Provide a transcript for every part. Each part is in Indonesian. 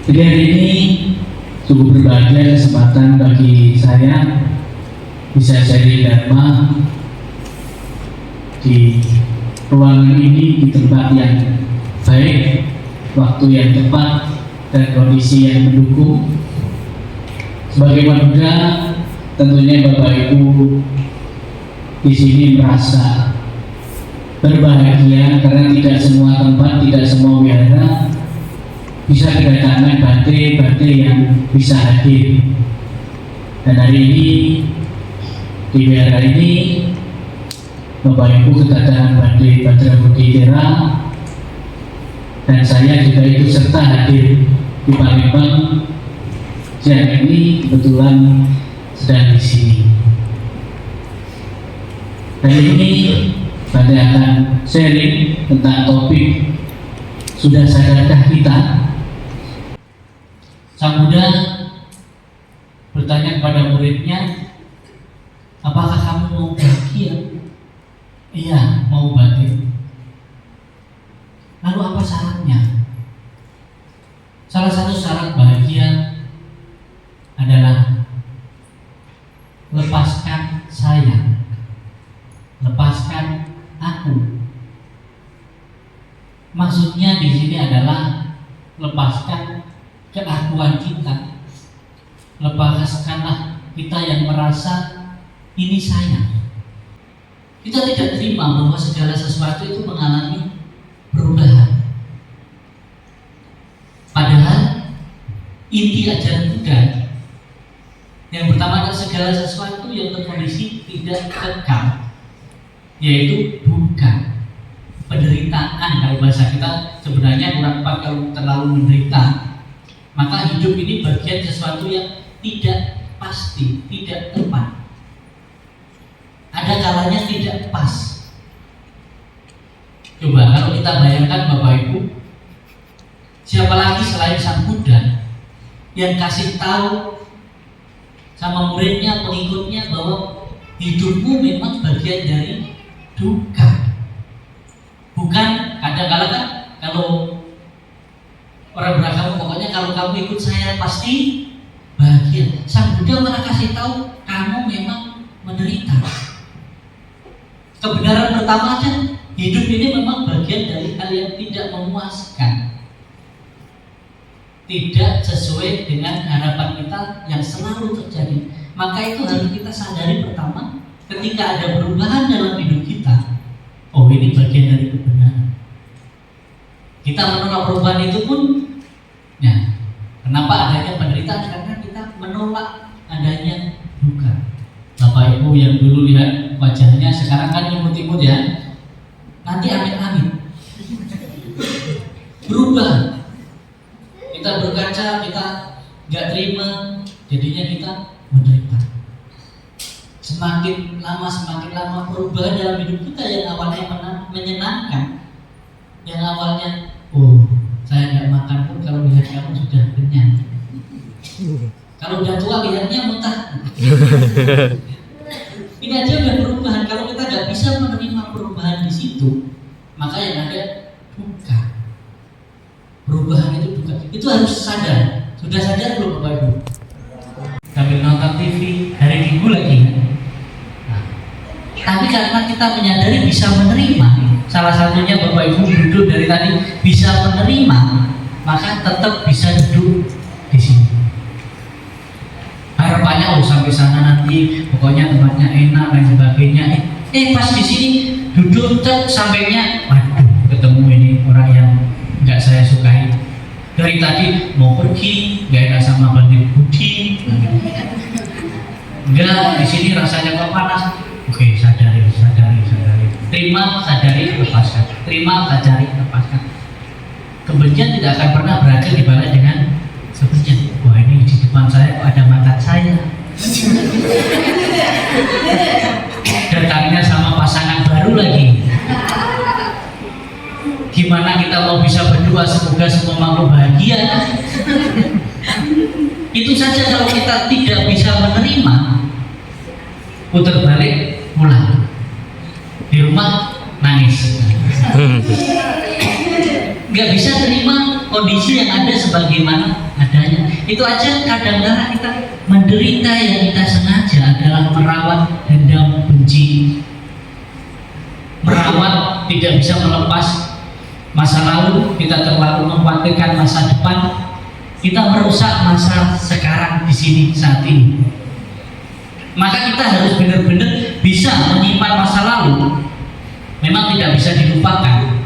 Jadi hari ini cukup berbahagia kesempatan bagi saya bisa sharing Dharma di ruangan ini, di tempat yang baik, waktu yang tepat, dan kondisi yang mendukung. Sebagai warga, tentunya Bapak Ibu di sini merasa berbahagia karena tidak semua tempat, tidak semua wihara bisa kedatangan badai yang bisa hadir. Dan hari ini di wihara ini Bapak Ibu kedatangan badai Badra Bodhidera, dan saya juga ikut serta hadir di Palembang. Siang ini kebetulan sedang di sini. Hari ini saya akan sharing tentang topik sudah sadarkah kita. Sang Buddha bertanya kepada muridnya, apakah kamu mau bahagia? Iya, mau bahagia. Lalu apa syaratnya? Salah satu syarat bahagia adalah lepaskan saya, lepaskan aku. Maksudnya di sini adalah lepaskan keakuan kita, lepaskanlah kita yang merasa ini saya. Kita tidak terima bahwa segala sesuatu itu mengalami perubahan. Padahal inti ajaran Buddha yang pertama adalah segala sesuatu yang berkondisi tidak kekal, yaitu bukan penderitaan. Kalau bahasa kita sebenarnya kurang tepat kalau terlalu menderita. Maka hidup ini bagian sesuatu yang tidak pasti, tidak tepat. Ada kalanya tidak pas. Coba kalau kita bayangkan Bapak Ibu, siapa lagi selain Sang Buddha yang kasih tahu sama muridnya, pengikutnya bahwa hidupmu memang bagian dari duka. Bukan kadang-kadang kan kalau orang beragama pokoknya kalau kamu ikut saya pasti bahagia. Sang Buddha malah kasih tahu kamu memang menderita. Kebenaran pertama aja, hidup ini memang bagian dari hal yang tidak memuaskan, tidak sesuai dengan harapan kita yang selalu terjadi. Maka itu harus kita sadari pertama, ketika ada perubahan dalam hidup kita, oh ini bagian dari kebenaran. Kita menolak perubahan itu pun, ya, kenapa adanya penderitaan? Karena kita menolak adanya duka. Bapak Ibu yang dulu lihat wajahnya sekarang kan imut-imut ya, nanti amit-amit berubah. Kita berkaca, kita nggak terima, jadinya kita menderita. Semakin lama perubahan dalam hidup kita yang awalnya menyenangkan, yang awalnya oh saya nggak makan pun kalau lihat kamu sudah kenyang. Kalau udah tua lihatnya muntah. Ini aja udah perubahan. Kalau kita nggak bisa menerima perubahan di situ, maka yang ada duka. Perubahan itu duka. Itu harus sadar. Sudah sadar belum Bapak Ibu? Sambil nonton TV hari Minggu lagi. Nah, tapi karena kita menyadari bisa menerima, salah satunya Bapak Ibu duduk dari tadi bisa menerima, maka tetap bisa duduk di sini. Harapannya oh sampai sana nanti pokoknya tempatnya enak dan sebagainya. Pas di sini duduk sampainya, waduh ketemu ini orang yang nggak saya sukai. Dari tadi mau pergi, nggak enak sama Bandit Budi. Enggak, di sini rasanya kok panas. Oke, sadari. Terima, sadari, lepaskan. Terima, sadari, lepaskan. Kebencian tidak akan pernah berakhir dibalas dengan kebencian. Wah ini di depan saya kok ada mantan saya. Datangnya sama pasangan baru lagi. Gimana kita mau bisa berdoa semoga semua makhluk bahagia? Itu saja kalau kita tidak bisa menerima, putar balik, pulang di rumah nangis. Nggak bisa terima kondisi yang ada sebagaimana adanya. Itu aja kadang-kadang kita menderita yang kita sengaja adalah merawat dendam benci, merawat tidak bisa melepas masa lalu, kita terlalu mengkhawatirkan masa depan, kita merusak masa sekarang di sini saat ini. Maka kita harus benar-benar bisa menyimpan masa lalu. Memang tidak bisa dilupakan,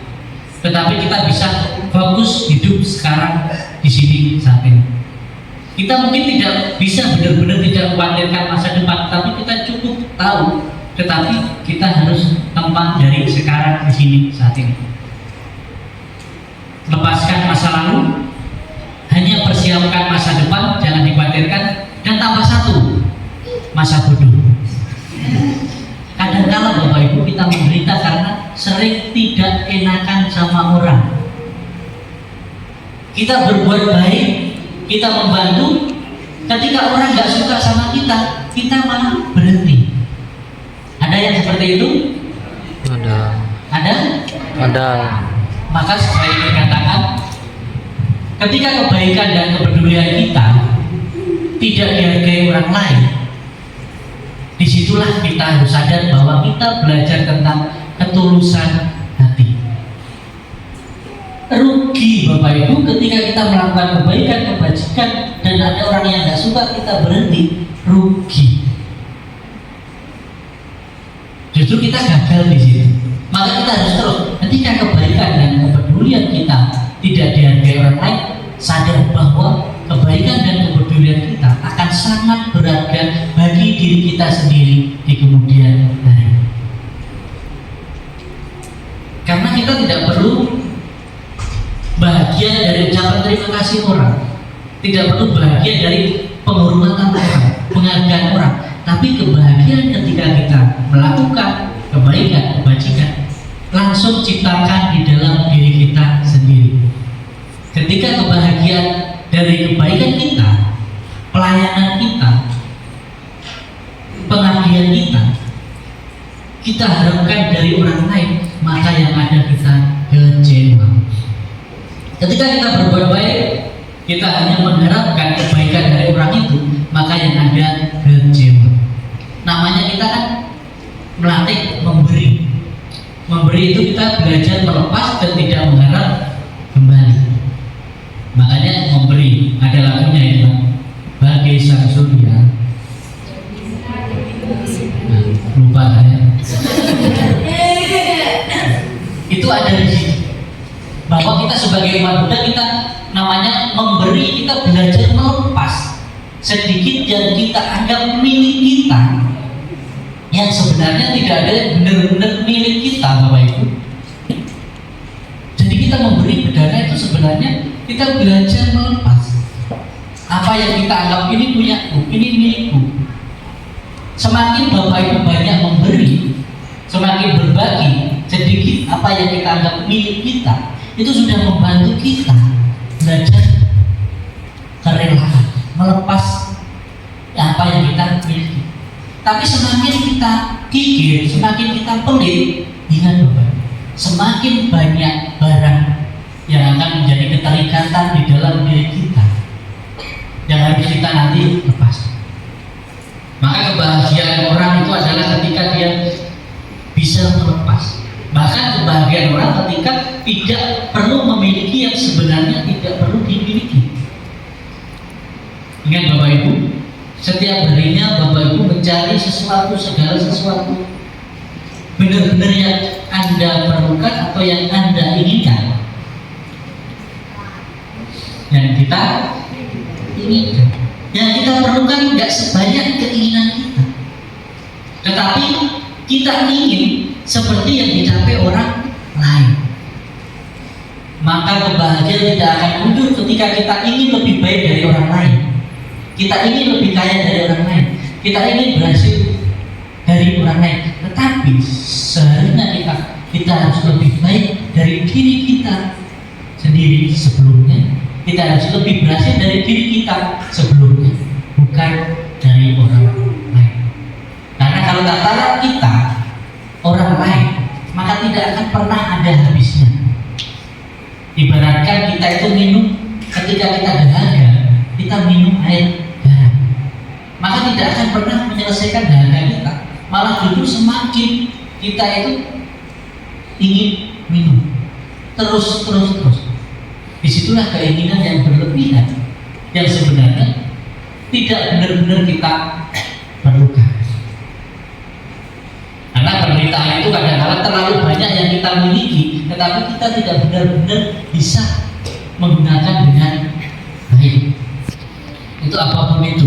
tetapi kita bisa fokus hidup sekarang di sini saat ini. Kita mungkin tidak bisa benar-benar tidak mengkhawatirkan masa depan, tapi kita cukup tahu, tetapi kita harus tempat dari sekarang di sini saat ini. Lepaskan masa lalu, hanya persiapkan masa depan, jangan dikhawatirkan, dan tambah satu, masa bodoh. Kadang-kala Bapak Ibu kita menderita karena sering tidak enakan sama orang. Kita berbuat baik, kita membantu, ketika orang nggak suka sama kita, kita malah berhenti. Ada yang seperti itu? Ada. Ada? Ada. Maka saya ingin katakan, ketika kebaikan dan kepedulian kita tidak dihargai orang lain, disitulah kita harus sadar bahwa kita belajar tentang ketulusan hati. Rugi Bapak Ibu ketika kita melakukan kebaikan, kebajikan, dan ada orang yang tidak suka, kita berhenti. Rugi. Justru kita gagal di situ. Maka kita harus terus. Ketika kebaikan dan kepedulian kita tidak dihargai orang lain, sadar bahwa kebaikan dan kepedulian kita akan sangat berharga bagi diri kita sendiri di kemudian hari. Karena kita tidak perlu bahagia dari ucapan terima kasih orang, tidak perlu bahagia dari penghormatan orang, penghargaan orang, tapi kebahagiaan ketika kita melakukan kebaikan, kebajikan, langsung ciptakan di dalam diri kita sendiri. Ketika kebahagiaan dari kebaikan kita, pelayanan kita, pengabdian kita harapkan dari orang lain, maka yang ada kita kecewa. Ketika kita berbuat baik, kita hanya mengharapkan kebaikan dari orang itu, maka yang ada kecewa. Namanya kita kan melatih memberi. Memberi itu kita belajar melepas dan tidak mengharap kembali. Makanya memberi, ada lagunya itu, bagai sang surya. Nah, lupa saya. Itu ada di sini. Bahwa kita sebagai umat Buddha, kita namanya memberi, kita belajar melepas sedikit yang kita anggap milik kita, yang sebenarnya tidak ada benar-benar milik kita, Bapak Ibu. Jadi kita memberi berdana itu sebenarnya kita belajar melepas apa yang kita anggap ini punyaku, ini milikku. Semakin Bapak Ibu banyak memberi, semakin berbagi sedikit apa yang kita anggap milik kita, itu sudah membantu kita belajar kerelaan, melepas apa yang kita miliki. Tapi semakin kita gigih, semakin kita pelit, ingat Bapak, semakin banyak barang yang akan menjadi keterikatan di dalam diri kita yang harus kita nanti lepas. Maka kebahagiaan orang itu adalah ketika dia bisa melepas. Bahkan kebahagiaan orang ketika tidak perlu memiliki yang sebenarnya tidak perlu dimiliki. Ingat Bapak Ibu, setiap harinya Bapak Ibu mencari sesuatu, segala sesuatu benar-benar yang Anda perlukan atau yang Anda inginkan. Yang kita inginkan, yang kita perlukan nggak sebanyak keinginan kita, tetapi kita ingin seperti yang dicapai orang lain. Maka kebahagiaan tidak akan muncul ketika kita ingin lebih baik dari orang lain, kita ingin lebih kaya dari orang lain, kita ingin berhasil dari orang lain. Tetapi seharusnya kita harus lebih baik dari diri kita sendiri sebelumnya. Kita harus lebih berhasil dari diri kita sebelumnya, bukan dari orang lain. Karena kalau tataran kita orang lain, maka tidak akan pernah ada habisnya. Ibaratkan kita itu minum, ketika kita dahaga, kita minum air garam. Maka tidak akan pernah menyelesaikan dahaga kita, malah justru semakin kita itu ingin minum terus. Disitulah keinginan yang berlebihan yang sebenarnya tidak benar-benar kita perlukan. Karena penderitaan itu kadang-kadang terlalu banyak yang kita miliki, tetapi kita tidak benar-benar bisa menggunakan dengan baik. Itu apapun itu.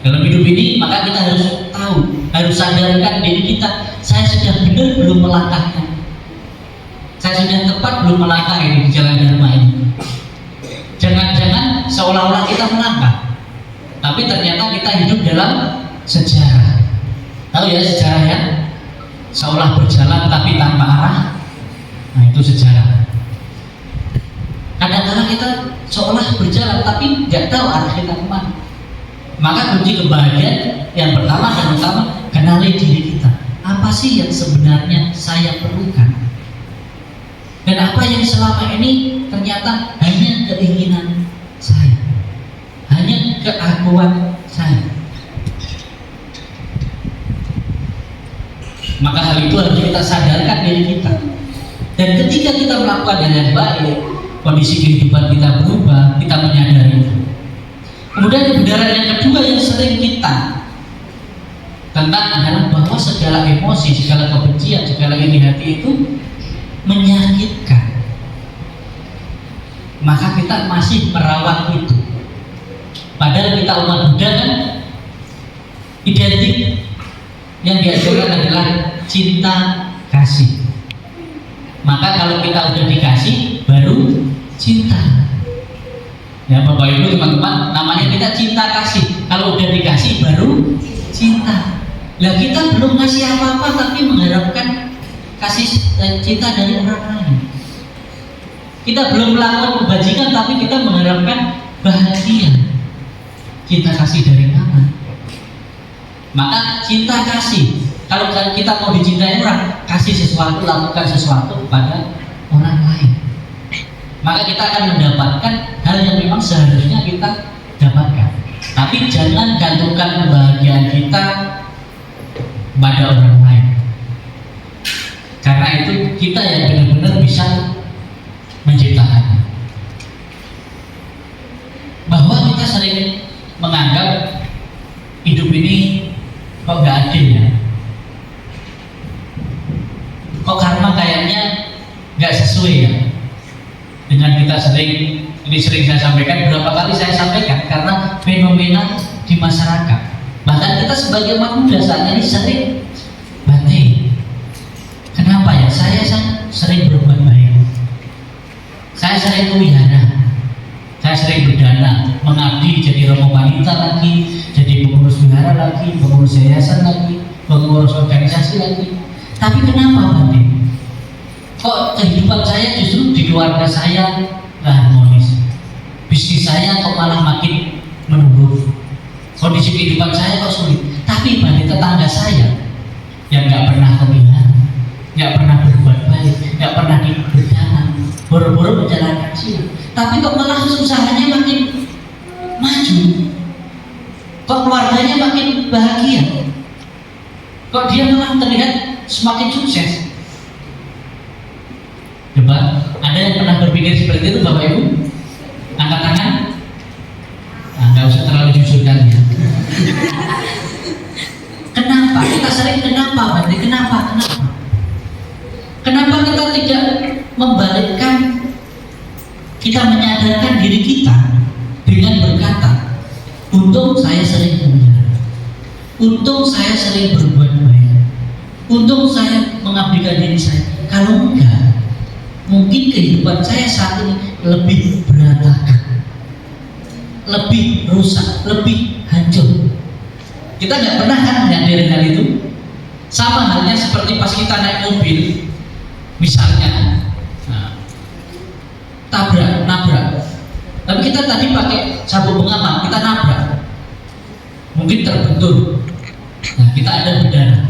Dalam hidup ini maka kita harus tahu, harus sadarkan diri kita, saya sudah benar belum melangkahkan, saya sudah tepat belum melangkah ini di jalan dharma ini. Jangan-jangan seolah-olah kita melangkah, tapi ternyata kita hidup dalam sejarah. Tahu ya sejarah ya, seolah berjalan tapi tanpa arah. Nah itu sejarah. Kadang-kadang kita seolah berjalan tapi nggak tahu arah kita kemana. Maka kunci kebahagiaan yang pertama dan utama, kenali diri kita. Apa sih yang sebenarnya saya perlukan? Dan apa yang selama ini ternyata hanya keinginan saya, hanya keakuan saya. Maka hal itu harus kita sadarkan diri kita. Dan ketika kita melakukan dengan baik, kondisi kehidupan kita berubah, kita menyadari itu. Kemudian kebenaran yang kedua yang sering kita tentang adalah bahwa segala emosi, segala kebencian, segala iri hati itu menyakitkan. Maka kita masih merawat itu. Padahal kita umat Buddha kan identik yang diajarkan adalah cinta kasih. Maka kalau kita udah dikasih baru cinta. Ya Bapak Ibu teman-teman, namanya kita cinta kasih. Kalau udah dikasih baru cinta. Lah kita belum ngasih apa-apa tapi mengharapkan kasih cinta dari orang lain. Kita belum melakukan kebajikan tapi kita mengharapkan bahagia. Cinta kasih dari mana? Maka cinta kasih. Kalau kita mau dicintai orang, kasih sesuatu, lakukan sesuatu kepada orang lain. Maka kita akan mendapatkan hal yang memang seharusnya kita dapatkan. Tapi jangan gantungkan kebahagiaan kita pada orang lain. Karena itu kita yang benar-benar bisa menciptakannya. Bahwa kita sering menganggap hidup ini kok gak adil ya, kok karma kayaknya gak sesuai ya. Dengan kita ini sering saya sampaikan, berapa kali saya sampaikan, karena fenomena di masyarakat. Bahkan kita sebagai umat Buddha saat ini sering Bante, kenapa ya saya sering berbuat baik, saya sering wihara, saya sering berdana, mengabdi jadi romo wanita lagi, jadi pengurus wihara lagi, pengurus yayasan lagi, pengurus organisasi lagi. Tapi kenapa Bante? Kok kehidupan saya justru di keluarga saya nggak harmonis, bisnis saya kok malah makin menurun, kondisi kehidupan saya kok sulit. Tapi Bante, tetangga saya yang nggak pernah pemilihan, nggak pernah berbuat baik, nggak pernah berdana, boro-boro menjalankan silat, tapi kok malah usahanya makin maju, kok keluarganya makin bahagia, kok dia malah terlihat semakin sukses. Coba, ada yang pernah berpikir seperti itu Bapak Ibu? Angkat tangan. Nah, nggak usah terlalu jujur kan ya. Kenapa? Kita sering kenapa Bante? Kenapa? Kenapa kita tidak membalikkan, kita menyadarkan diri kita dengan berkata, untung saya sering benar, untung saya sering berbuat baik, untung saya mengabdikan diri saya. Kalau enggak, mungkin kehidupan saya saat ini lebih berantakan, lebih rusak, lebih hancur. Kita nggak pernah kan menyadari hal itu. Sama halnya seperti pas kita naik mobil, misalnya nabrak. Tapi kita tadi pakai sabuk pengaman, kita nabrak, mungkin terbentur. Nah, kita ada berdarah.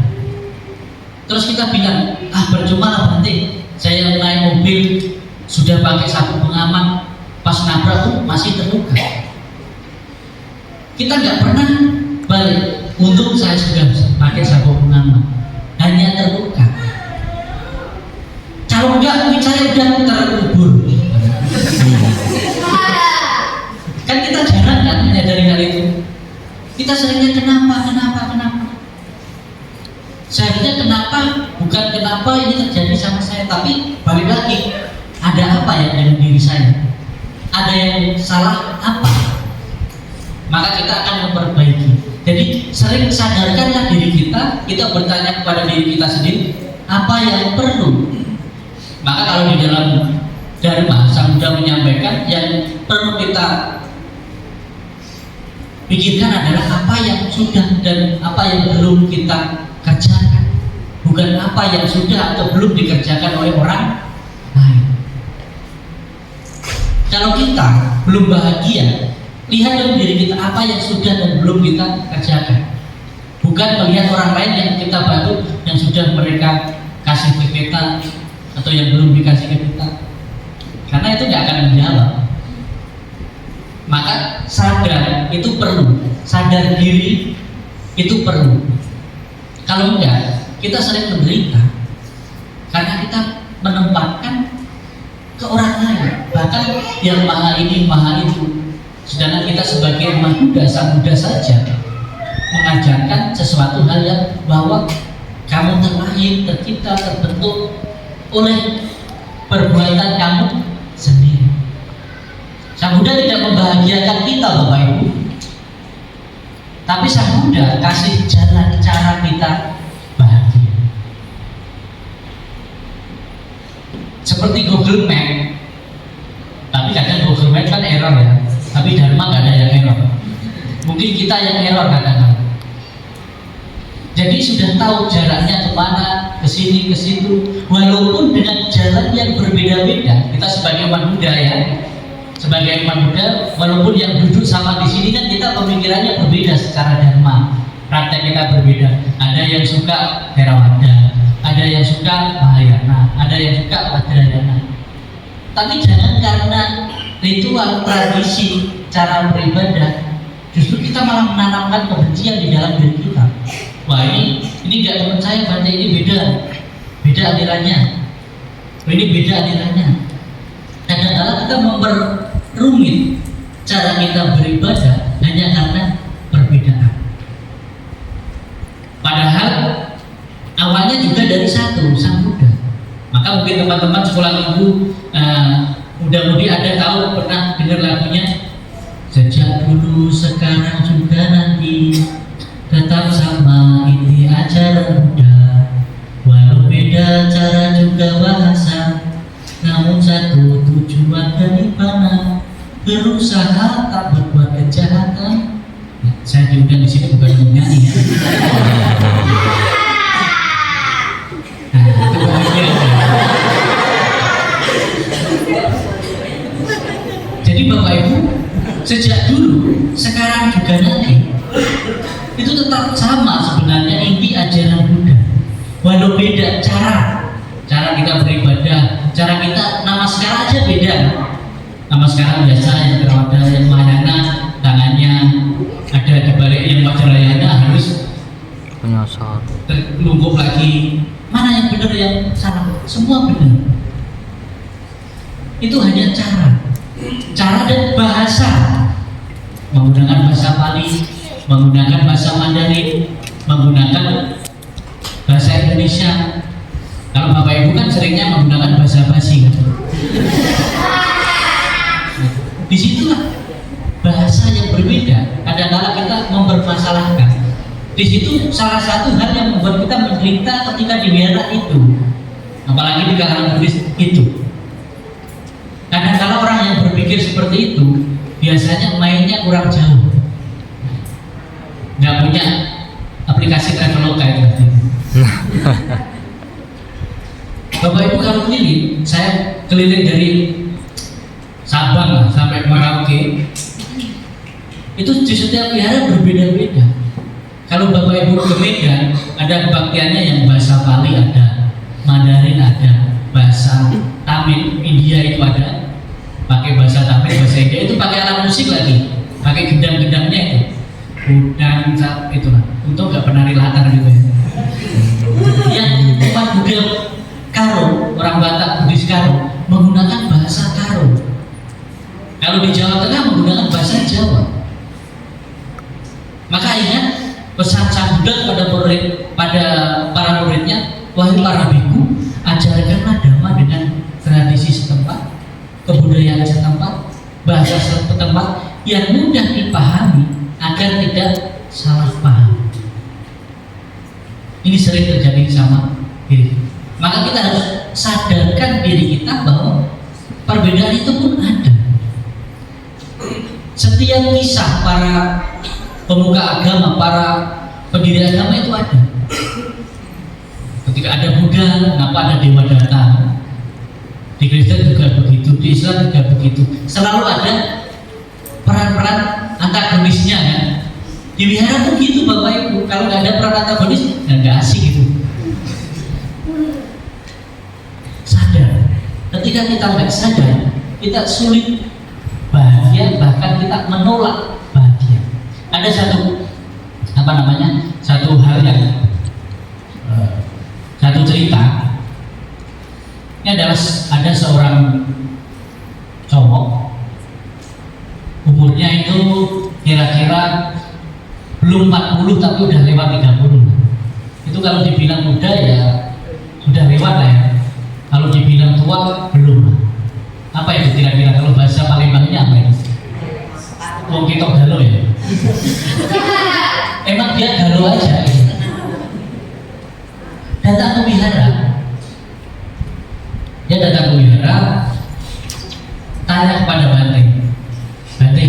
Terus kita bilang, percuma lah Bante, saya naik mobil sudah pakai sabuk pengaman, pas nabrak tuh masih terluka. Kita nggak pernah balik. Untung saya sudah pakai sabuk pengaman, hanya terluka. Kalau enggak, mungkin saya udah terkubur. Kan kita jarang kan menyadari hal itu. Kita seringnya kenapa. Seharusnya kenapa, bukan kenapa ini terjadi sama saya, tapi balik lagi, ada apa ya dengan diri saya? Ada yang salah apa? Maka kita akan memperbaiki. Jadi sering sadarkanlah diri kita bertanya kepada diri kita sendiri, apa yang perlu? Maka kalau di dalam Dharma, Sang Buddha menyampaikan yang perlu kita pikirkan adalah apa yang sudah dan apa yang belum kita kerjakan, bukan apa yang sudah atau belum dikerjakan oleh orang lain. Kalau kita belum bahagia, lihat dalam diri kita apa yang sudah dan belum kita kerjakan, bukan melihat orang lain yang kita bantu, yang sudah mereka kasih ke kita atau yang belum dikasih ke kita, karena itu nggak akan menjawab. Maka sadar itu perlu, sadar diri itu perlu. Kalau enggak, kita sering menderita karena kita menempatkan ke orang lain, bahkan yang maha ini maha itu. Sedangkan kita sebagai umat Buddha, Sang Buddha saja mengajarkan sesuatu hal yang bahwa kamu terlahir, tercipta, terbentuk oleh perbuatan kamu sendiri. Sang Buddha tidak membahagiakan kita, Bapak Ibu, tapi Sang Buddha kasih jalan cara kita bahagia. Seperti Google Map, tapi kadang Google Map kan error ya, tapi Dharma nggak ada yang error. Mungkin kita yang error kadang-kadang. Jadi sudah tahu jaraknya kemana, ke sini, ke situ, walaupun dengan jalan yang berbeda-beda. Kita sebagai umat Buddha ya, sebagai umat Buddha, walaupun yang duduk sama di sini kan kita pemikirannya berbeda secara Dharma, praktek kita berbeda. Ada yang suka Theravada, ada yang suka Mahayana, ada yang suka Vajrayana. Tapi jangan karena ritual, tradisi, cara beribadah, justru kita malah menanamkan kebencian di dalam diri kita. Wah ini enggak teman saya baca, ini beda alirannya. Ini beda alirannya. Kadang-kadang kita memperrumit cara kita beribadah hanya karena perbedaan. Padahal awalnya juga dari satu, Sang Buddha. Maka mungkin teman-teman sekolah minggu mudah-mudi ada tahu, pernah dengar lagunya sejak dulu sekarang juga nanti tetap sama inti ajaran Buddha, walau beda cara juga bahasa, namun satu tujuan dari mana, berusaha tak berbuat kejahatan. Saya diundang di sini bukan menyanyi ya. Nah, itu bahagia. Jadi Bapak Ibu, sejak dulu, sekarang juga nanti, itu tetap sama sebenarnya inti ajaran Buddha. Walau beda cara kita beribadah, cara kita namaskara aja beda. Namaskara biasa yang Theravada, yang Mahayana tangannya ada di balik, yang Vajrayana harus penyosor terlungkup lagi. Mana yang benar yang salah? Semua benar. Itu hanya cara dan bahasa. Menggunakan bahasa Pali, menggunakan bahasa Mandarin, menggunakan bahasa Indonesia. Kalau Bapak Ibu kan seringnya menggunakan bahasa basi kan? Disitulah bahasa yang berbeda. Kadang-kadang kita mempermasalahkan. Di situ salah satu hal yang membuat kita menderita ketika di wihara itu, apalagi di kalangan Buddhis itu. Kadang-kadang orang yang berpikir seperti itu biasanya mainnya kurang jauh, nggak punya aplikasi Traveloka itu. Bapak Ibu kalau keliling, saya keliling dari Sabang lah sampai Merauke, itu di setiap wihara berbeda-beda. Kalau Bapak Ibu ke Medan, ada kebaktiannya yang bahasa Pali ada, Mandarin ada, bahasa Tamil India itu ada, pakai bahasa Tamil, bahasa Dia itu pakai alat musik lagi, pakai gendang-gendangnya itu. Udang itu lah. Untuk nggak penari latar gitu ya. Yang umat Buddha Karo, orang Batak Buddhis Karo menggunakan bahasa Karo. Kalau di Jawa Tengah menggunakan bahasa Jawa. Maka ingat pesan Sang Buddha pada para muridnya, wahai para biku, ajarkanlah dhamma dengan tradisi setempat, kebudayaan setempat, bahasa setempat yang mudah dipahami agar tidak salah paham. Ini sering terjadi sama diri. Maka kita harus sadarkan diri kita bahwa perbedaan itu pun ada. Setiap kisah para pemuka agama, para pendiri agama itu ada. Ketika ada Buddha, kenapa ada Dewa datang? Di Kristen juga begitu, di Islam juga begitu. Selalu ada peran-peran antagonisnya kan. Di wihara tuh gitu Bapak Ibu. Kalau nggak ada peran antagonis, nggak asik gitu. Sadar. Ketika kita nggak sadar, kita sulit bahagia, bahkan kita menolak bahagia. Ada satu hal yang satu cerita. Ini adalah ada seorang cowok, umurnya itu kira-kira belum 40 tapi udah lewat 30. Itu kalau dibilang muda ya sudah lewat lah ya. Kalau dibilang tua belum. Apa itu kira-kira kalau bahasa Palembangnya apa itu? Wong kita galau ya. Emang dia galau aja gitu. Datang ke wihara. Dia datang ke wihara, tanya kepada Bante, Bante,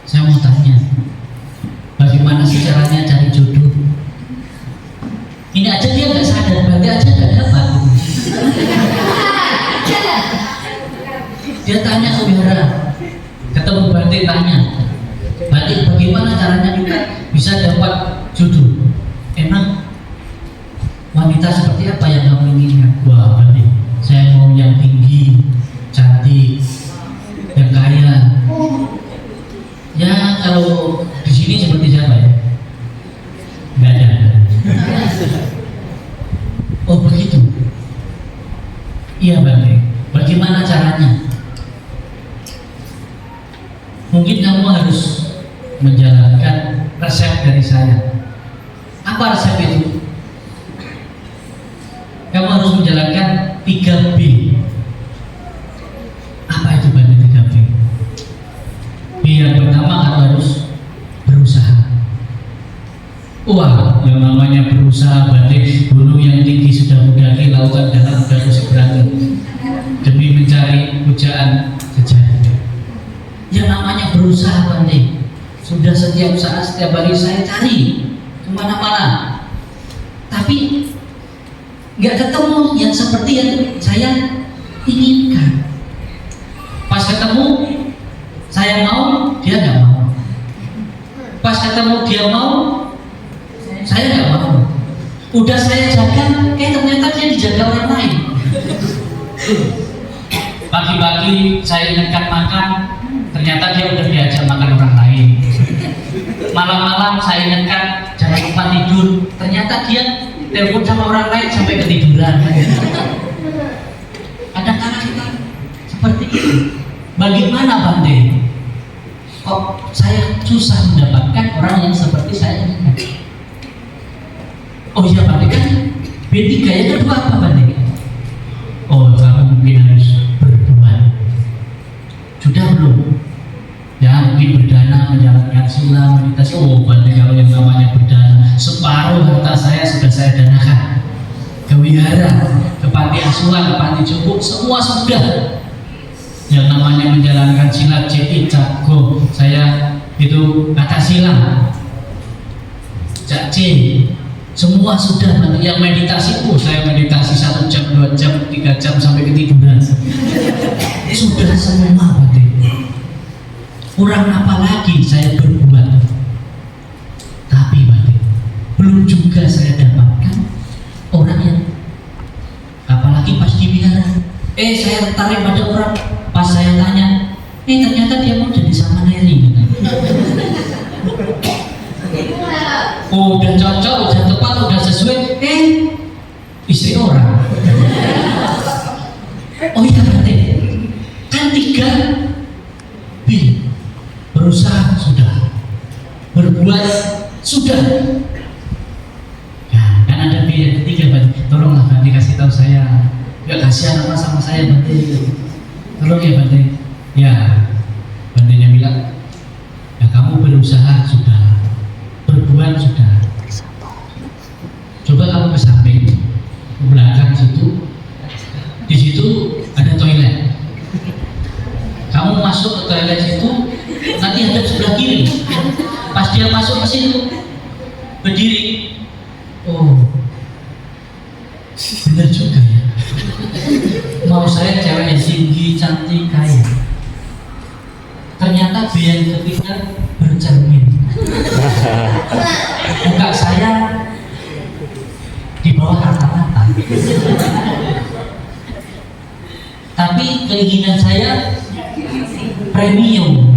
saya mau tanya, bagaimana sih caranya cari jodoh? Ini aja dia nggak sadar, Bante aja nggak dapat. Dia tanya ke wihara, ketemu Bante, tanya, Bante, bagaimana caranya kita bisa dapat jodoh? Emang wanita seperti apa yang kamu inginkan? Wah, Bante, saya mau yang tinggi, cantik, yang kaya. Ya kalau di sini seperti siapa ya? Nggak ada. Oh begitu. Iya Bante. Bagaimana caranya? Mungkin kamu harus menjalankan resep dari saya. Apa resep itu? Kamu harus menjalankan 3B. Apa itu Bante 3B? B yang pertama kamu harus berusaha. Wah, yang namanya berusaha Bante, gunung yang tinggi sudah mendaki, lautan dalam sudah berseberangan demi mencari pujaan sejati. Yang namanya berusaha Bante, sudah setiap saat, setiap hari saya cari kemana-mana, tapi nggak ketemu yang seperti yang saya inginkan. Pas ketemu saya mau, dia nggak mau. Pas ketemu dia mau, saya nggak mau. Udah saya jaga, ternyata dia dijaga orang lain. Pagi-pagi saya ingatkan makan, ternyata dia udah diajak makan orang lain. Malam-malam saya ingatkan jangan lupa tidur, ternyata dia telepon sama orang lain sampai ketiduran. Kadang-kadang kita seperti itu. Bagaimana Bante? Kok saya susah mendapatkan orang yang seperti saya inginkan? Oh iya Bante, kan B3 yang kedua apa Bante? Oh kamu mungkin harus berbuat. Sudah belum? Ya mungkin berdana, menjalankan sila, meditasi. Oh Bante, kalau yang namanya berdana, separuh harta saya sudah saya danakan ke wihara, ke panti asuhan, ke panti jompo, semua sudah. Yang namanya menjalankan sila C.I. Jago, saya itu kata sila C, semua sudah. Nanti yang meditasi, saya meditasi 1 jam, 2 jam, 3 jam sampai ketiduran. Sudah semua Bante. Kurang apa lagi saya berbuat? Tapi Bante, belum juga saya dapatkan orang yang, apalagi pas di wihara, saya tertarik pada orang. Pas saya tanya, Ternyata dia mau jadi sama Neri. Oh, udah cocok, udah tepat, udah sesuai. Istri orang. Oh iya berarti kan 3B, berusaha sudah, berbuat sudah. Nah, kan ada B yang ketiga, Bante. Tolonglah Bante kasih tahu saya. Gak kasihan apa sama saya, Bante. Tolong ya Bante. Ya, Bantenya bilang, ya kamu berusaha sudah, berbuat sudah. Coba kamu ke samping, ke belakang situ. Di situ ada toilet. Kamu masuk ke toilet situ, nanti hadap sebelah kiri. Pas dia masuk ke situ, berdiri. Oh, benar juga ya. Mau saya cewek yang tinggi, cantik, kaya. Ternyata B yang ketiga bercermin. Muka saya di bawah rata-rata. Tapi keinginan saya premium.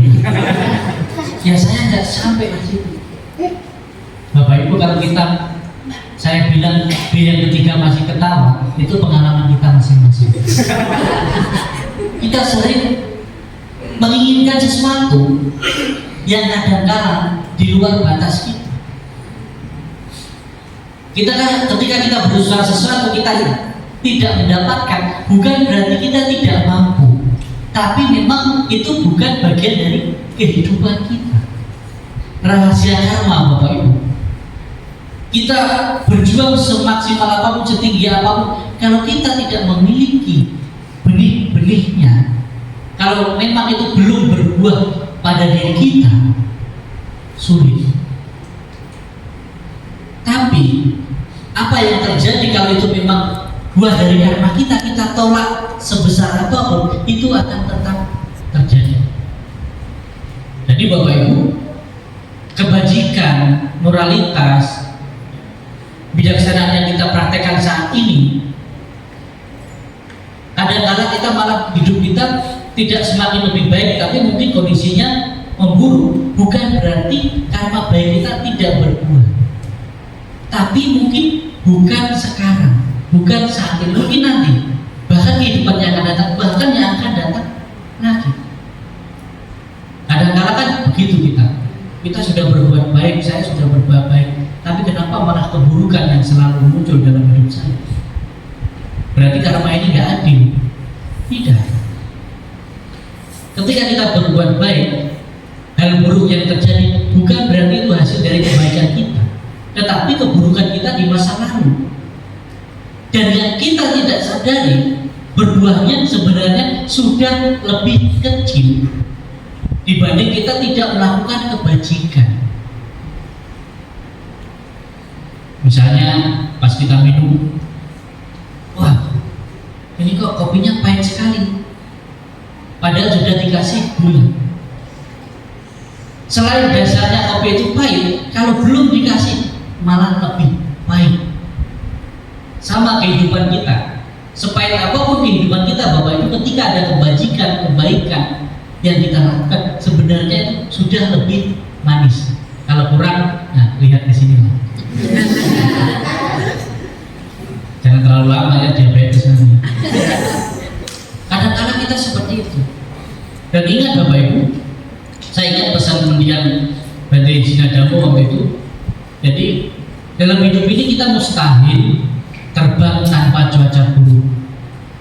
Ya saya nggak sampai ke situ. Bapak Ibu, kalau saya bilang B yang ketiga masih ketawa, itu pengalaman kita masing-masing. Kita sering menginginkan sesuatu yang kadang-kadang di luar batas kita. Ketika kita berusaha sesuatu kita tidak mendapatkan, bukan berarti kita tidak mampu, tapi memang itu bukan bagian dari kehidupan kita. Rahasia karma, Bapak Ibu. Kita berjuang semaksimal apapun, setinggi apapun, kalau kita tidak memiliki benih-benihnya, kalau memang itu belum berbuah pada diri kita, sulit. Tapi apa yang terjadi kalau itu memang buah dari karma kita tolak sebesar apapun, itu akan tetap terjadi. Jadi Bapak Ibu, kebajikan, moralitas, bijaksanaan yang kita praktekkan saat ini, kadang-kadang kita malah hidup kita tidak semakin lebih baik, tapi mungkin kondisinya memburuk. Bukan berarti karma baik kita tidak berbuah, tapi mungkin bukan sekarang, bukan saat ini, mungkin nanti, bahkan kehidupan yang akan datang, bahkan yang akan datang lagi. Kadang-kadang kan begitu kita sudah berbuat baik, saya sudah berbuat baik, tapi kenapa malah keburukan yang selalu muncul dalam hidup saya? Berarti karma ini nggak adil. Tidak. Ketika kita berbuat baik, hal buruk yang terjadi bukan berarti itu hasil dari kebaikan kita, tetapi keburukan kita di masa lalu. Dan yang kita tidak sadari, berbuahnya sebenarnya sudah lebih kecil dibanding kita tidak melakukan kebajikan. Misalnya pas kita minum, wah ini kok kopinya pahit sekali, padahal sudah dikasih gula. Selain dasarnya kopi itu pahit, kalau belum dikasih malah lebih pahit. Sama kehidupan kita, sepahit apapun kehidupan kita Bapak Ibu, ketika ada kebajikan, kebaikan yang kita lakukan, sebenarnya sudah lebih manis. Kalau kurang, nah lihat di sini. Jangan terlalu lama ya, diabetes nanti. Kadang-kadang kita seperti itu. Dan ingat Bapak Ibu, saya ingat pesan pendidikan Bante Sinadamu waktu itu. Jadi dalam hidup ini kita mustahil terbang tanpa cuaca buruk.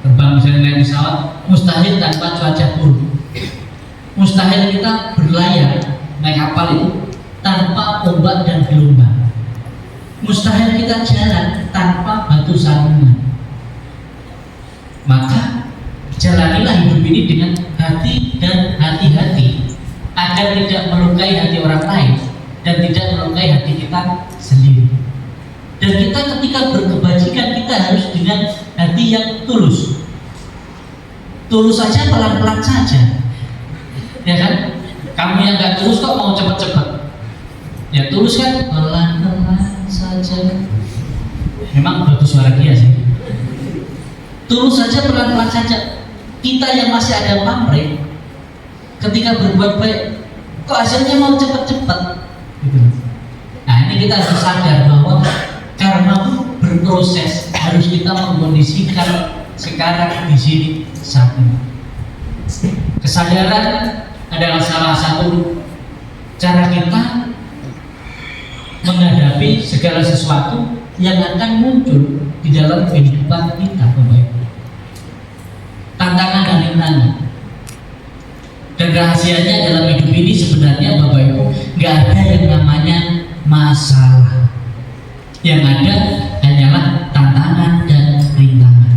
Terbang misalnya naik pesawat, mustahil tanpa cuaca buruk. Mustahil kita berlayar naik kapal itu tanpa ombak dan gelombang. Mustahil kita jalan tanpa batu sandungan. Maka jalanilah hidup ini dengan hati dan hati-hati, agar tidak melukai hati orang lain dan tidak melukai hati kita sendiri. Dan kita ketika berkebajikan, kita harus dengan hati yang tulus. Tulus saja, pelan-pelan saja, ya kan? Kamu yang gak tulus kok mau cepet-cepet? Ya tulus kan pelan-pelan saja. Memang bagus suara dia sih. Tulus saja, pelan-pelan saja. Kita yang masih ada pamrih, ketika berbuat baik kok hasilnya mau cepat-cepat gitu. Nah ini kita harus sadar bahwa karma itu berproses, harus kita mengkondisikan sekarang di sini saat ini. Kesadaran adalah salah satu cara kita menghadapi segala sesuatu yang akan muncul di dalam kehidupan kita, Bapak Ibu. Tantangan dan rintangan. Dan rahasianya dalam hidup ini sebenarnya Bapak Ibu nggak ada yang namanya masalah. Yang ada hanyalah tantangan dan rintangan.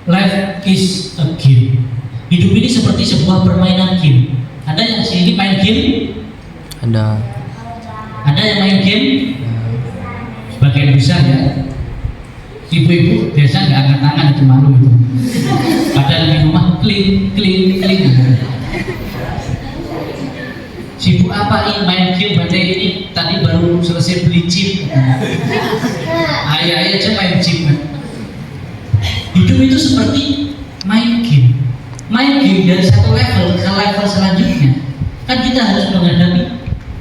Life is a game. Hidup ini seperti sebuah permainan game. Ada yang sini main game? Ada. Ada yang main game? Sebagian besar ya. Ibu-ibu biasa nggak angkat tangan, itu malu itu. Padahal di rumah klik klik klik. Sibuk apa ini main game? Berarti ini tadi baru selesai beli chip. Ayah aja main chip kan. Hidup itu seperti main game. Main game dari satu level ke level selanjutnya. Kan kita harus menghadapi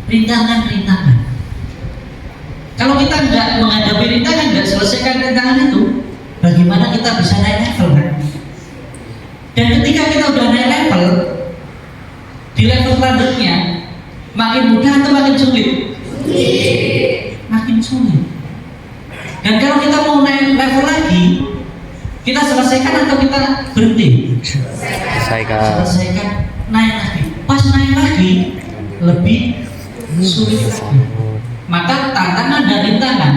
rintangan-rintangan. Kalau kita nggak menghadapi rintangan, nggak selesaikan rintangan itu, bagaimana kita bisa naik level kan? Dan ketika kita udah naik level, di level selanjutnya, makin mudah atau makin sulit? Makin sulit. Dan kalau kita mau naik level lagi, kita selesaikan atau kita berhenti? Selesaikan, naik lagi. Pas naik lagi, lebih sulit lagi. Maka tantangan dan rintangan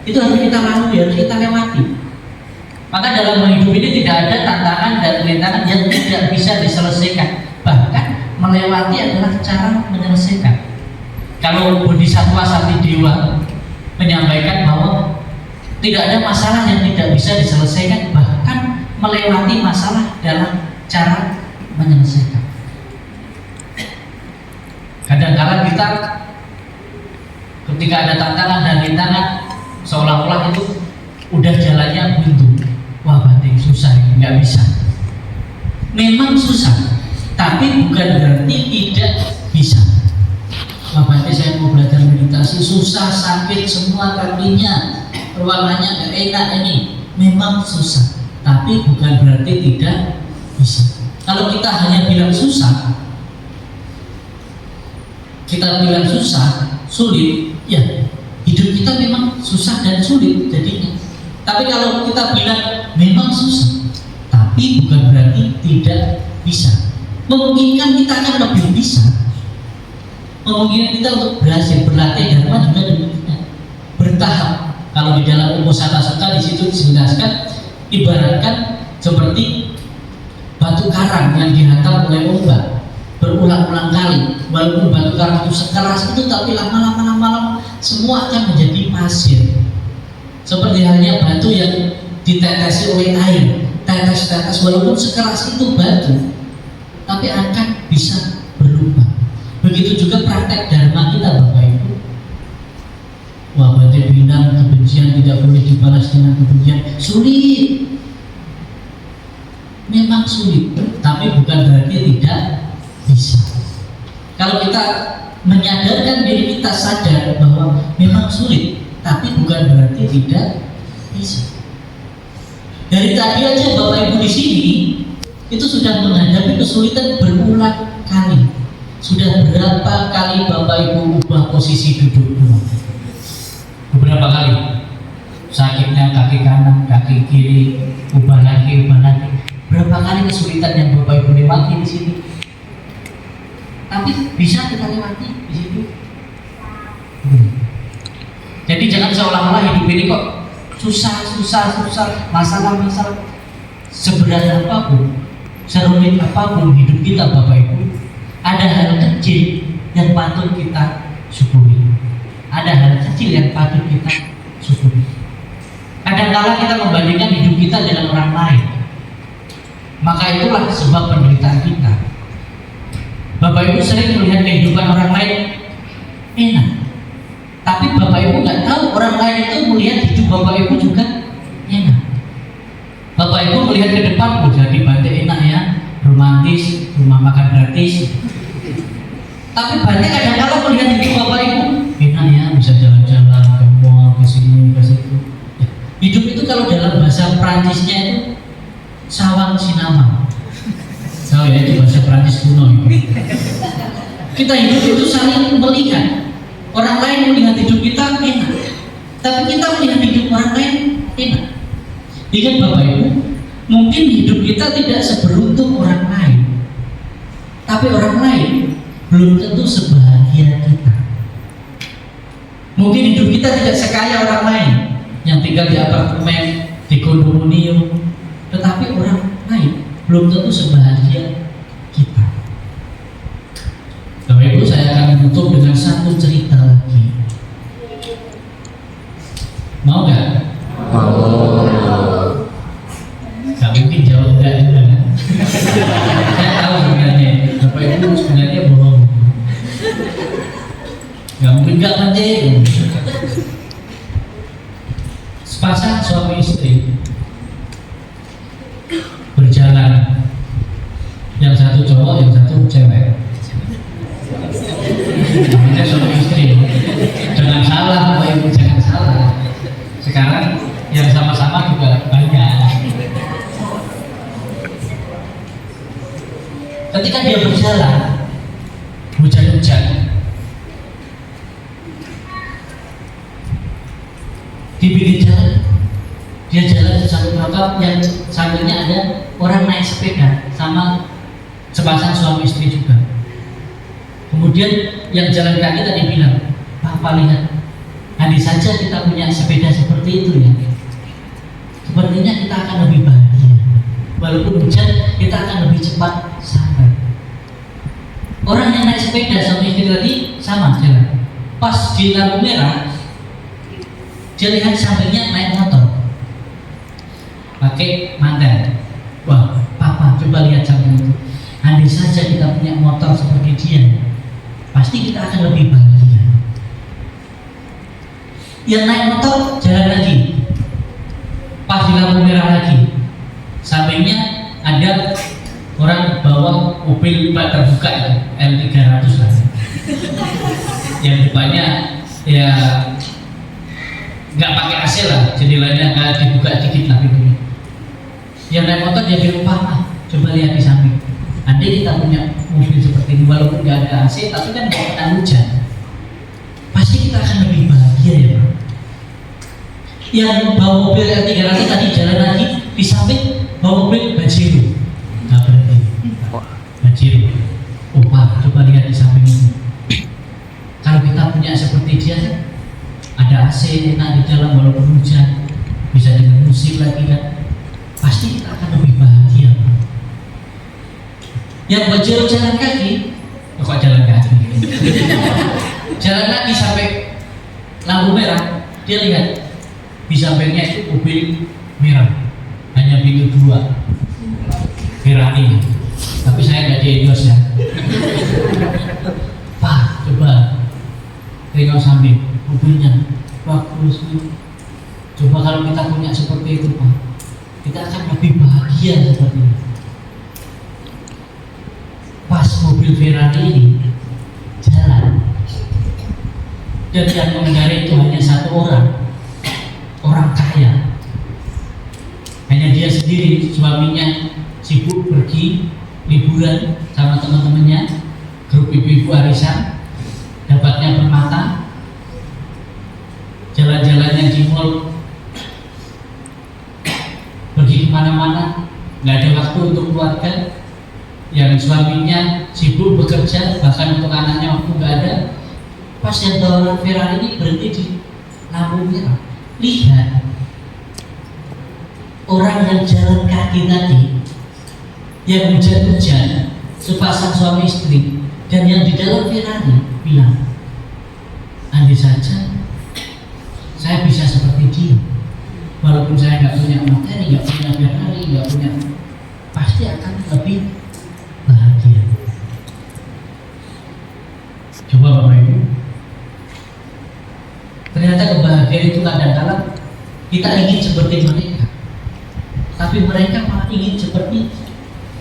itu harus kita lalui, harus kita lewati. Maka dalam hidup ini tidak ada tantangan dan rintangan yang tidak bisa diselesaikan. Bahkan melewati adalah cara menyelesaikan. Kalau Bodhisattva Santidewa menyampaikan bahwa tidak ada masalah yang tidak bisa diselesaikan, bahkan melewati masalah dalam cara menyelesaikan. Kadang-kadang kita ketika ada tantangan dan rintangan seolah-olah itu udah jalannya buntu. Wah berarti susah, nggak bisa. Memang susah, tapi bukan berarti tidak bisa. Wah berarti saya mau belajar meditasi susah, sakit semua kakinya, ruangannya nggak enak ini. Memang susah, tapi bukan berarti tidak bisa. Kalau kita hanya bilang susah, kita bilang susah, sulit, ya hidup kita memang susah dan sulit jadinya. Tapi kalau kita bilang memang susah, tapi bukan berarti tidak bisa. Memungkinkan kita akan lebih bisa. Memungkinkan kita untuk berhasil berlatih dharma juga demikian. Bertahap. Kalau di dalam Uposatha Sutta di situ dijelaskan, ibaratkan seperti batu karang yang dihantam oleh ombak berulang-ulang kali. Walaupun batu karang itu sekeras itu, tapi lama-lama semua akan menjadi pasir. Seperti halnya batu yang ditetesi oleh air, tetes-tetes walaupun sekeras itu batu, tapi akan bisa berubah. Begitu juga praktek dharma kita, Bapak Ibu. Wah, badai bilang kebencian tidak boleh dibalas dengan kebencian. Sulit. Memang sulit, tapi bukan berarti tidak bisa. Kalau kita menyadarkan diri kita sadar bahwa memang sulit, tapi bukan berarti tidak bisa. Dari tadi aja Bapak Ibu di sini itu sudah menghadapi kesulitan berulang kali. Sudah berapa kali Bapak Ibu ubah posisi duduk? Beberapa kali. Sakitnya kaki kanan, kaki kiri, ubah lagi. Berapa kali kesulitan yang Bapak Ibu lewati di sini? Tapi bisa kita lewati di situ. Jadi jangan seolah-olah hidup ini kok susah, masalah. Seberat apapun, serumit apapun hidup kita, Bapak Ibu, ada hal kecil yang patut kita syukuri. Ada hal kecil yang patut kita syukuri. Kadang-kala kita membandingkan hidup kita dengan orang lain, maka itulah sebab penderitaan kita. Bapak Ibu sering melihat kehidupan orang lain enak, tapi Bapak Ibu nggak tahu orang lain itu melihat hidup Bapak Ibu juga enak. Bapak Ibu melihat ke depan, oh jadi batik enak ya, romantis, rumah makan gratis. Tapi banyak kadang-kadang melihat hidup bapak ibu, enak ya bisa jalan-jalan ke mall, ke sini, ke situ. Hidup itu kalau dalam bahasa Perancisnya itu sawang sinamang. Tahu ya, itu bahasa Perancis kuno itu. Kita hidup itu saling melihat. Orang lain melihat hidup kita enak, tapi kita melihat hidup orang lain enak. Ingat bapak ibu, mungkin hidup kita tidak seberuntung orang lain, tapi orang lain belum tentu sebahagia kita. Mungkin hidup kita tidak sekaya orang lain yang tinggal di apartemen, di kondominium, tetapi orang lain belum tentu sebahagia kita. Bapak Ibu, saya akan menutup dengan satu cerita lagi. Mau nggak? Mau. Gak mungkin jawab enggak juga kan? Saya tahu sebenarnya Bapak Ibu sebenarnya bohong. Gak mungkin enggak manje. Sepasang suami istri berjalan, yang satu cowok, yang satu cewek. Namanya suami istri. Jangan salah Bapak Ibu, jangan salah. Sekarang yang sama-sama juga banyak. Ketika dia berjalan, hujan-hujan, di pinggir jalan, dia jalan ke satu makam yang sampingnya ada orang naik sepeda sama sepasang suami istri juga. Kemudian yang jalan kaki tadi bilang, Papa lihat, andai saja kita punya sepeda seperti itu ya, sepertinya kita akan lebih bahagia. Walaupun hujan, kita akan lebih cepat sampai. Orang yang naik sepeda sama istri tadi sama jalan. Pas di lampu merah, dia lihat sampingnya naik motor, pakai mantel. Wah, Papa coba lihat samping itu. Andai saja kita punya motor seperti dia, pasti kita akan lebih bahagia. Yang naik motor jalan lagi, pas di lampu merah lagi, sampingnya ada orang bawa mobil bak terbuka ya, L300 lah. Yang depannya ya nggak pakai AC lah, jendelanya nggak dibuka dikit lah gitu. Yang naik motor jadi lupa, coba lihat di samping. Andai kita punya mobil seperti ini, walaupun nggak ada AC, tapi kan nggak kena hujan, pasti kita akan lebih bahagia ya Pak. Yang bawa mobil L300 tadi jalan lagi, di samping bawa mobil Pajero, nggak berhenti. Pajero, oh Pak, coba lihat di samping ini. Kalau kita punya seperti dia, ada AC enak di dalam walaupun hujan, bisa dengar musik lagi kan, pasti kita akan lebih bahagia. Yang Pajero jalan kaki, kok jalan kaki? Jalan kaki sampai lampu merah, dia lihat di sampingnya itu mobil merah, hanya pintu 2, Ferrari. Tapi saya nggak di endorse ya. Pak, coba tengok samping mobilnya, bagus nih. Coba kalau kita punya seperti itu Pak, kita akan lebih bahagia seperti ini. Pas mobil Ferrari ini jalan, dan yang mengendarai itu hanya satu orang kaya. Hanya dia sendiri, suaminya sibuk pergi liburan sama teman-temannya, grup ibu-ibu arisan, dapatnya permata, jalan-jalannya di mall, pergi kemana-mana, nggak ada waktu untuk keluarga. Yang suaminya sibuk bekerja, bahkan untuk anaknya waktu nggak ada. Pas yang bawa Ferrari ini berhenti di lampu merah, lihat orang yang jalan kaki tadi, yang hujan-hujan, sepasang suami istri, dan yang di dalam Ferrari bilang, andai saja saya bisa seperti dia, walaupun saya nggak punya materi, nggak punya Ferrari, nggak punya, pasti akan lebih bahagia. Coba Bapak Ibu, ternyata kebahagiaan itu kadang-kadang kita ingin seperti mereka, tapi mereka malah ingin seperti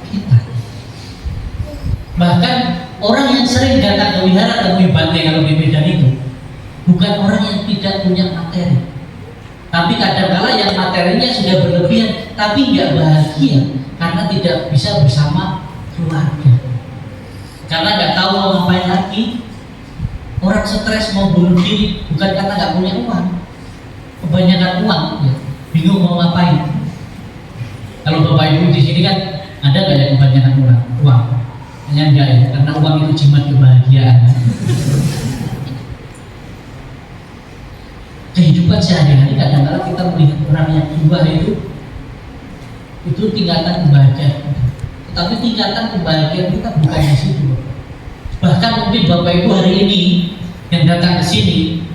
kita. Bahkan orang yang sering datang ke wihara temui Bante kalau di Medan itu bukan orang yang tidak punya materi, tapi kadang-kala yang materinya sudah berlebihan tapi nggak bahagia karena tidak bisa bersama keluarga, karena nggak tahu mau ngapain lagi. Orang stres mau bunuh diri bukan karena nggak punya uang, kebanyakan uang, ya, bingung mau ngapain. Kalau bapak ibu di sini kan ada nggak yang kebanyakan uang? Hanya enggak ya, karena uang itu jimat kebahagiaan. Kehidupan sehari-hari kadang-kadang kita melihat orang yang tua itu tingkatan kebahagiaan, tetapi tingkatan kebahagiaan kita bukan di situ. Bahkan mungkin bapak ibu hari ini yang datang ke sini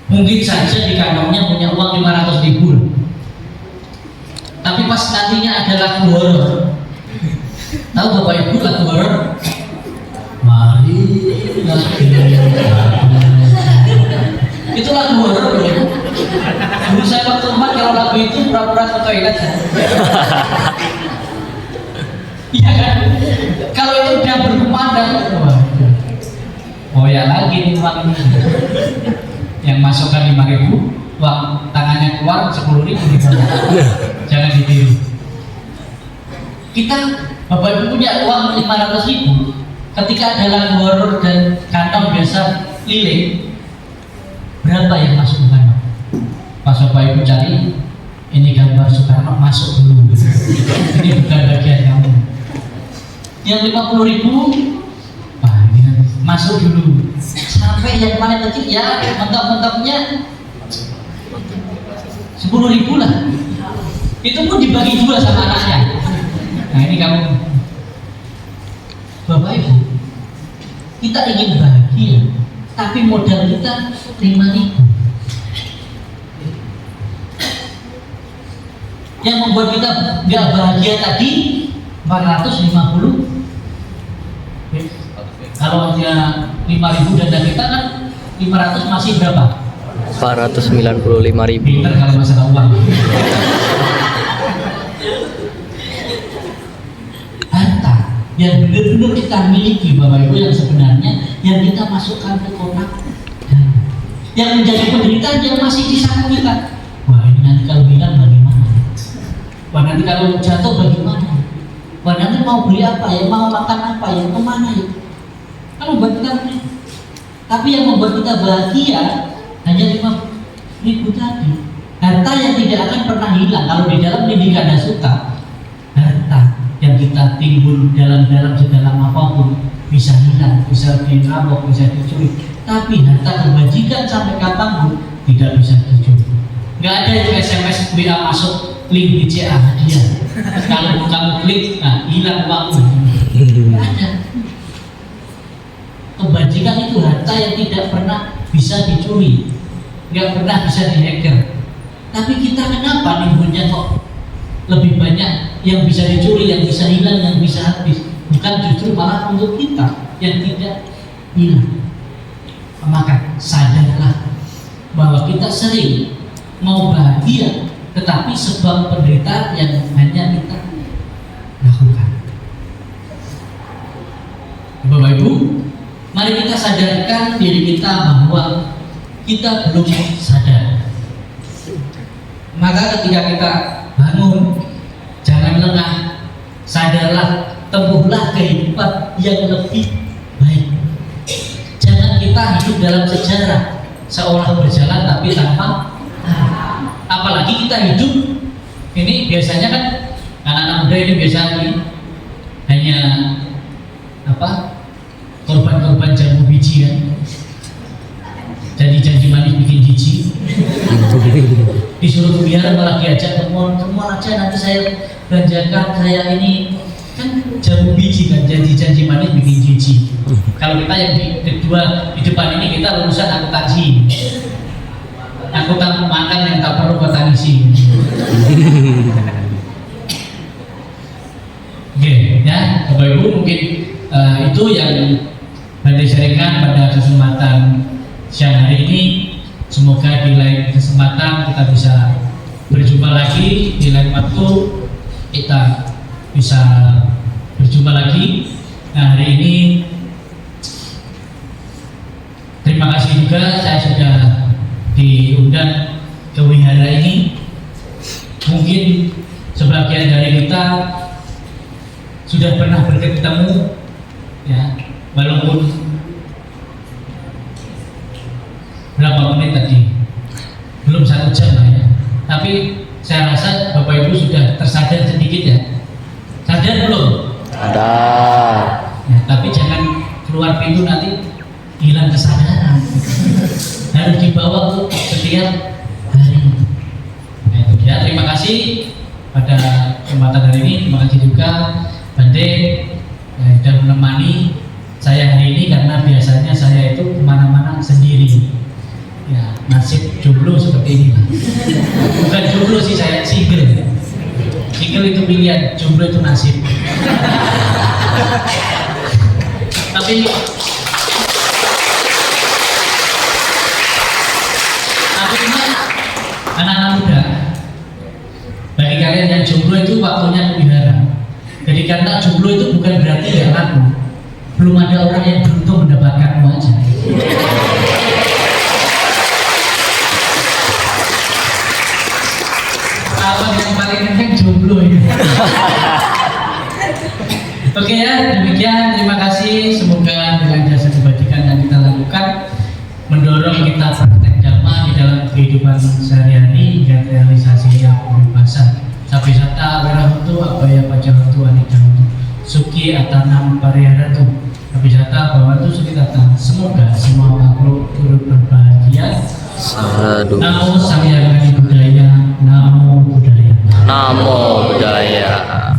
mungkin saja di kantongnya punya uang 500.000, tapi pas nantinya ada lagu horor. Tahu bapak ibu lagu horor? Mari itu lagu horor loh. Dulu saya waktu emak kalau lagu itu pura-pura ke toilet. Iya kan? Kalau itu udah berkumandang, oh ya lagi nih uang ini. Yang masukkan 5.000, uang tangannya keluar 10.000 jangan ditiru. Kita bapak ibu punya uang 500.000, ketika ada lagu horor dan kantong biasa liling, berapa yang masuk ke kantong? Pas bapak ibu cari, ini gambar Soekarno, masuk dulu. Ini bukan bagian kamu. Yang 50.000, wah ini masuk dulu. Sampai yang paling kecil ya mentok-mentoknya 10.000 lah. Itu pun dibagi 2 sama anaknya. Nah ini kamu, bapak ibu, kita ingin bahagia, tapi modal kita 5.000. Yang membuat kita nggak bahagia tadi 450. Kalau dia 5.000 dana kita kan 500 masih berapa? 495.000. Pinter kalau masalah uang. Harta yang benar-benar kita miliki bapak ibu, yang sebenarnya yang kita masukkan ke kotak dan yang menjadi penderitaan yang masih di saku kita. Wah ini nanti kalau hilang bagaimana? Wah nanti kalau jatuh bagaimana? Wah nanti mau beli apa ya? Mau makan apa ya? Kemana ya? Kan membuat kita beli. Tapi yang membuat kita bahagia hanya 5.000 tadi. Harta yang tidak akan pernah hilang. Kalau di dalam pendidikan Dasuta, harta yang kita timbul dalam sedalam apapun bisa hilang, bisa dirampok, bisa dicuri. Tapi harta kebajikan sampai kapanpun tidak bisa dicuri. Nggak ada itu SMS WA masuk link BCA hadiah. Kalau kamu klik, nah hilang uangmu. Nggak ada. Kebajikan itu harta yang tidak pernah bisa dicuri, nggak pernah bisa dihacker. Tapi kita kenapa nimbulnya kok lebih banyak yang bisa dicuri, yang bisa hilang, yang bisa habis? Bukan justru malah untuk kita yang tidak hilang. Maka sadarlah bahwa kita sering mau bahagia, tetapi sebab penderitaan yang hanya kita lakukan. Bapak Ibu, mari kita sadarkan diri kita bahwa kita belum sadar. Maka ketika kita bangun, jangan lengah, sadarlah, tempuhlah kehidupan yang lebih baik. Jangan kita hidup dalam sejarah seolah berjalan tapi tanpa apalagi kita hidup ini biasanya kan anak-anak muda ini biasanya hanya korban-korban jamu biji kan, janji manis bikin jijik, disuruh ke biara malah diajak kemuan aja nanti saya belanjakan, saya ini kan jamu biji kan, janji manis bikin jijik. Kalau kita yang kedua di depan ini kita lulusan akuntansi, akuntan makan yang tak perlu buat tangisi. Oke, ya Bapak Ibu, mungkin itu yang Bante sharingkan pada kesempatan siang hari ini. Semoga di lain kesempatan kita bisa berjumpa lagi, di lain waktu kita bisa berjumpa lagi. Nah, hari ini terima kasih juga saya sudah diundang ke wihara ini. Mungkin sebagian dari kita sudah pernah bertemu, ya, walaupun berapa menit tadi, belum 1 jam lah ya. Tapi saya rasa Bapak Ibu sudah tersadar sedikit ya. Sadar belum? Ada. Ya, tapi jangan keluar pintu nanti hilang kesadaran. Harus dibawa tuh setiap hari. Nah, itu dia. Terima kasih pada kesempatan hari ini. Terima kasih juga Bante sudah menemani saya hari ini, karena biasanya saya itu kemana-mana sendiri. Ya, nasib jomblo seperti ini. Bukan jomblo sih, saya single. Single itu pilihan, jomblo itu nasib. Tapi ini anak-anak muda, bagi kalian yang jomblo itu waktunya wihara. Jadi karena jomblo itu bukan berarti gak laku. Belum ada orang yang beruntung mendapatkanmu aja. Apa yang paling penting jomblo ini. Oke ya, demikian. Terima kasih. Semoga dengan jasa kebajikan yang kita lakukan mendorong kita praktek dhamma di dalam kehidupan sehari-hari hingga realisasi kebebasan. Sabisata werahutu abaya pajahutu anidahutu suki atanam pariharatu. Sabisata bawantu sukitata. Semoga semua makhluk turut berbahagia. Sadu. Namo Samyang Budaya. Namo Budaya. Namo Buddhaya.